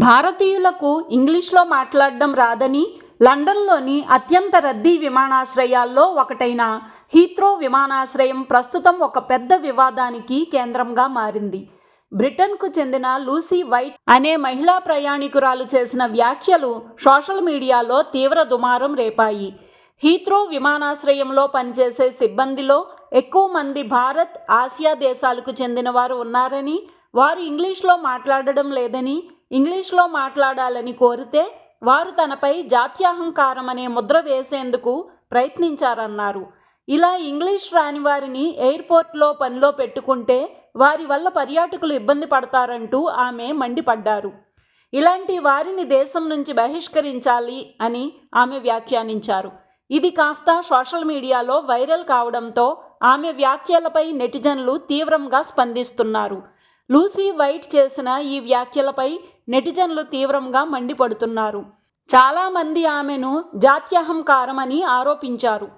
భారతీయులకు ఇంగ్లీష్లో మాట్లాడడం రాదని లండన్లోని అత్యంత రద్దీ విమానాశ్రయాల్లో ఒకటైన హీత్రో విమానాశ్రయం ప్రస్తుతం ఒక పెద్ద వివాదానికి కేంద్రంగా మారింది. బ్రిటన్కు చెందిన లూసీ వైట్ అనే మహిళా ప్రయాణికురాలు చేసిన వ్యాఖ్యలు సోషల్ మీడియాలో తీవ్ర దుమారం రేపాయి. హీత్రో విమానాశ్రయంలో పనిచేసే సిబ్బందిలో ఎక్కువ మంది భారత్, ఆసియా దేశాలకు చెందిన వారు ఉన్నారని, వారు ఇంగ్లీష్లో మాట్లాడడం లేదని, ఇంగ్లీష్లో మాట్లాడాలని కోరితే వారు తనపై జాత్యహంకారం అనే ముద్ర వేసేందుకు ప్రయత్నించారన్నారు. ఇలా ఇంగ్లీష్ రాని వారిని ఎయిర్పోర్ట్లో పనిలో పెట్టుకుంటే వారి వల్ల పర్యాటకులు ఇబ్బంది పడతారంటూ ఆమె మండిపడ్డారు. ఇలాంటి వారిని దేశం నుంచి బహిష్కరించాలి అని ఆమె వ్యాఖ్యానించారు. ఇది కాస్త సోషల్ మీడియాలో వైరల్ కావడంతో ఆమె వ్యాఖ్యలపై నెటిజన్లు తీవ్రంగా స్పందిస్తున్నారు. లూసీ వైట్ చేసిన ఈ వ్యాఖ్యలపై నెటిజన్లు తీవ్రంగా మండిపడుతున్నారు. చాలామంది ఆమెను జాత్యహంకారం అని ఆరోపించారు.